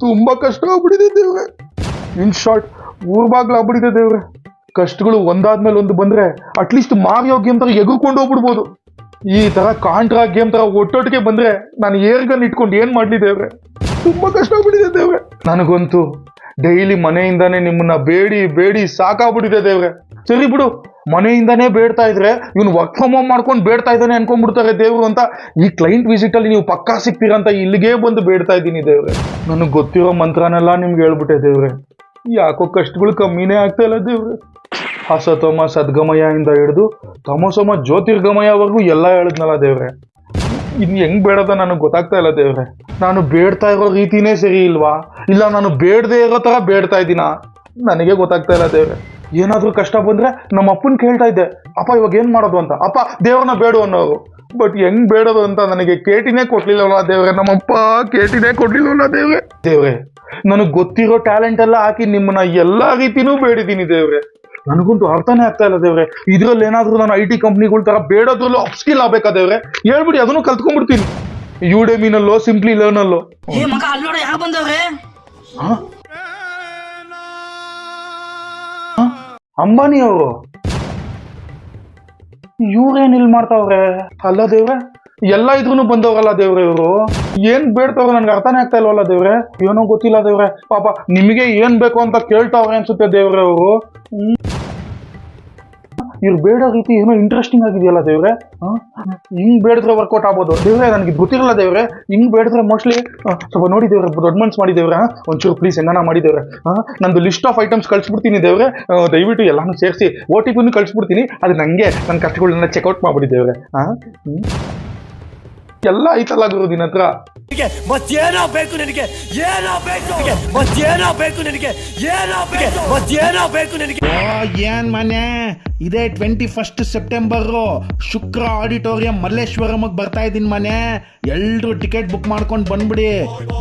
ತುಂಬಾ ಕಷ್ಟ ಆಗ್ಬಿಟ್ಟಿದೆ ದೇವ್ರೆ. ಇನ್ ಶಾರ್ಟ್ ಊರ್ ಬಾಗ್ಲ ಆಗ್ಬಿಟ್ಟಿದೆ ದೇವ್ರೆ. ಕಷ್ಟಗಳು ಒಂದಾದ್ಮೇಲೆ ಒಂದು ಬಂದ್ರೆ ಅಟ್ಲೀಸ್ಟ್ ಮಾರಿಯೋ ಗೇಮ್ ತರ ಎಗುರ್ಕೊಂಡು ಹೋಗ್ಬಿಡ್ಬೋದು. ಈ ತರ ಕಾಂಟ್ರಾ ಗೇಮ್ ತರ ಒಟ್ಟೊಟ್ಟಿಗೆ ಬಂದ್ರೆ ನಾನು ಏರ್ಗನ್ ಇಟ್ಕೊಂಡು ಏನ್ ಮಾಡ್ಲಿ ದೇವ್ರೆ. ತುಂಬಾ ಕಷ್ಟ ಆಗ್ಬಿಟ್ಟಿದೆ ದೇವ್ರೆ. ನನಗಂತೂ ಡೈಲಿ ಮನೆಯಿಂದಾನೇ ನಿಮ್ಮನ್ನ ಬೇಡಿ ಬೇಡಿ ಸಾಕಾಗ್ಬಿಟ್ಟಿದೆ ದೇವ್ರೆ. ಸರಿ ಬಿಡು, ಮನೆಯಿಂದಾನೇ ಬೇಡ್ತಾ ಇದ್ರೆ ಇವ್ನು ವರ್ಕ್ ಫ್ರಮ್ ಹೋಮ್ ಮಾಡ್ಕೊಂಡು ಬೇಡ್ತಾ ಇದ್ದಾನೆ ಅನ್ಕೊಂಡ್ಬಿಡ್ತಾರೆ ದೇವ್ರು ಅಂತ. ಈ ಕ್ಲೈಂಟ್ ವಿಸಿಟ್ ಅಲ್ಲಿ ನೀವು ಪಕ್ಕಾ ಸಿಗ್ತೀರಂತ ಇಲ್ಲಿಗೆ ಬಂದು ಬೇಡ್ತಾ ಇದ್ದೀನಿ ದೇವ್ರೆ. ನನಗೆ ಗೊತ್ತಿರೋ ಮಂತ್ರನೆಲ್ಲ ನಿಮ್ಗೆ ಹೇಳ್ಬಿಟ್ಟೆ ದೇವ್ರೆ. ಯಾಕೋ ಕಷ್ಟಗಳು ಕಮ್ಮಿನೇ ಆಗ್ತಾ ಇಲ್ಲ ದೇವ್ರೆ. ಹಸತಮ ಸದ್ಗಮಯ ಇಂದ ಹಿಡಿದು ತಮಸಮ ಜ್ಯೋತಿರ್ಗಮಯವರೆಗೂ ಎಲ್ಲ ಹೇಳಿದ್ನಲ್ಲ ದೇವ್ರೆ. ಇನ್ ಹೆಂಗ್ ಬೇಡದ ನನಗೆ ಗೊತ್ತಾಗ್ತಾ ಇಲ್ಲ ದೇವ್ರೆ. ನಾನು ಬೇಡ್ತಾ ಇರೋ ರೀತಿನೇ ಸರಿ ಇಲ್ವಾ, ಇಲ್ಲ ನಾನು ಬೇಡದೇ ಇರೋ ತರ ಬೇಡ್ತಾ ಇದ್ದೀನ, ನನಗೆ ಗೊತ್ತಾಗ್ತಾ ಇಲ್ಲ ದೇವ್ರೆ. ಏನಾದ್ರೂ ಕಷ್ಟ ಬಂದ್ರೆ ನಮ್ಮ ಅಪ್ಪನ್ ಕೇಳ್ತಾ ಇದ್ದೆ, ಅಪ್ಪ ಇವಾಗ ಏನ್ ಮಾಡೋದು ಅಂತ. ಅಪ್ಪ ದೇವ್ರನ್ನ ಬೇಡು ಅನ್ನೋರು. ಬಟ್ ಹೆಂಗ್ ಬೇಡೋದು ಅಂತ ನನಗೆ ಕೇಟಿನೇ ಕೊಡ್ಲಿಲ್ಲವಲ್ಲ ದೇವ್ರೆ. ನಮ್ಮಪ್ಪ ಕೇಟಿನೇ ಕೊಡ್ಲಿಲ್ಲವಲ್ಲ ದೇವ್ರೆ. ದೇವ್ರೆ, ನನಗೆ ಗೊತ್ತಿರೋ ಟ್ಯಾಲೆಂಟ್ ಎಲ್ಲ ಹಾಕಿ ನಿಮ್ಮನ್ನ ಎಲ್ಲಾ ರೀತಿನೂ ಬೇಡಿದ್ದೀನಿ ದೇವ್ರೆ. ನನಗಂತೂ ಅರ್ಥನೇ ಆಗ್ತಾ ಇಲ್ಲ ದೇವ್ರೆ. ಇದ್ರಲ್ಲಿ ಏನಾದ್ರೂ ನಾನು IT ಕಂಪ್ನಿಗಳ ತರ ಬೇಡೋದ್ರಲ್ಲೂ ಅಪ್ಸ್ಕಿಲ್ ಆಗ್ಬೇಕಾ ದೇವ್ರೆ? ಹೇಳ್ಬಿಡಿ, ಅದನ್ನು ಕಲ್ತ್ಕೊಂಡ್ಬಿಡ್ತೀನಿ. ಯುಡೆಮಿನಲ್ಲೋ ಸಿಂಪ್ಲಿ ಲರ್ನಲ್ಲೋ. ಅಂಬಾನಿ ಅವರು ಇವ್ರೇನ್ ಇಲ್ಲಿ ಮಾಡ್ತಾವ್ರೆ? ಅಲ್ಲ ದೇವ್ರೆ, ಎಲ್ಲ ಇದ್ರೂ ಬಂದವ್ರಲ್ಲ ದೇವ್ರೆ. ಇವರು ಏನ್ ಬೇಡ್ತಾವ್ರೆ ನನ್ಗೆ ಅರ್ಥನೇ ಆಗ್ತಾ ಇಲ್ವಲ್ಲ ದೇವ್ರೆ. ಏನೋ ಗೊತ್ತಿಲ್ಲ ದೇವ್ರೆ. ಪಾಪ ನಿಮಗೆ ಏನ್ ಬೇಕು ಅಂತ ಕೇಳ್ತಾವ್ರೆ ಅನ್ಸುತ್ತೆ ದೇವ್ರೆ ಅವರು. ಇವ್ರು ಬೇಡೋ ರೀತಿ ಏನೋ ಇಂಟ್ರೆಸ್ಟಿಂಗ್ ಆಗಿದೆಯಲ್ಲ ದೇವ್ರೆ. ಹಿಂಗ್ ಬೇಡಿದ್ರೆ ವರ್ಕೌಟ್ ಆಗ್ಬೋದು ದೇವ್ರೆ. ನನಗೆ ಗೊತ್ತಿರಲ್ಲ ದೇವ್ರೆ. ಹಿಂಗ್ ಬೇಡಿದ್ರೆ ಮೋಸ್ಟ್ಲಿ ಸ್ವಲ್ಪ ನೋಡಿ ದೇವ್ರೆ, ದೊಡ್ಡ ಮನ್ಸು ಮಾಡಿ ದೇವ್ರೆ. ಒಂಚೂರು ಪ್ಲೀಸ್ ಏನಾನ ಮಾಡಿ ದೇವ್ರೆ. ನಂದು ಲಿಸ್ಟ್ ಆಫ್ ಐಟಮ್ಸ್ ಕಳ್ಸಿಬಿಡ್ತೀನಿ ದೇವ್ರೆ. ದಯವಿಟ್ಟು ಎಲ್ಲಾನು ಸೇರಿಸಿ OTP ಕಳ್ಸಿಬಿಡ್ತೀನಿ. ಅದು ನಂಗೆ ನನ್ನ ಕಷ್ಟಗಳನ್ನ ಚೆಕ್ಔಟ್ ಮಾಡ್ಬಿಡಿ ದೇವ್ರೆ. ಎಲ್ಲ ಐತಲ್ಲ ಗುರು ನಿನ್ನ ಹತ್ರ. ಮತ್ತೇನೋ ಬೇಕು ನನಗೆ, ಏನೋ ಬೇಕು ಮತ್ತೇನೋ ಬೇಕು ನನಗೆ, ಏನೋ ಬೇಕು ಮತ್ತೇನೋ ಬೇಕು ನನಗೆ. ಏನ್ ಮನೆ ಇದೇ 21 ಸೆಪ್ಟೆಂಬರ್ ಶುಕ್ರ ಆಡಿಟೋರಿಯಂ ಮಲ್ಲೇಶ್ವರಂ ಬರ್ತಾ ಇದ್ದೀನಿ ಮನೆ. ಎಲ್ರು ಟಿಕೆಟ್ ಬುಕ್ ಮಾಡ್ಕೊಂಡು ಬಂದ್ಬಿಡಿ.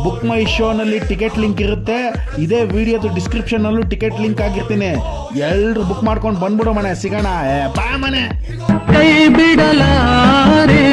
ಬುಕ್ ಮೈ ಶೋ ನಲ್ಲಿ ಟಿಕೆಟ್ ಲಿಂಕ್ ಇರುತ್ತೆ. ಇದೇ ವಿಡಿಯೋದು ಡಿಸ್ಕ್ರಿಪ್ಷನ್ ನಲ್ಲೂ ಟಿಕೆಟ್ ಲಿಂಕ್ ಆಗಿರ್ತೀನಿ. ಎಲ್ರು ಬುಕ್ ಮಾಡ್ಕೊಂಡು ಬಂದ್ಬಿಡು ಮನೆ. ಸಿಗೋಣ. ಬಾ ಮನೆ. ಕೈ ಬಿಡಲಾರೆ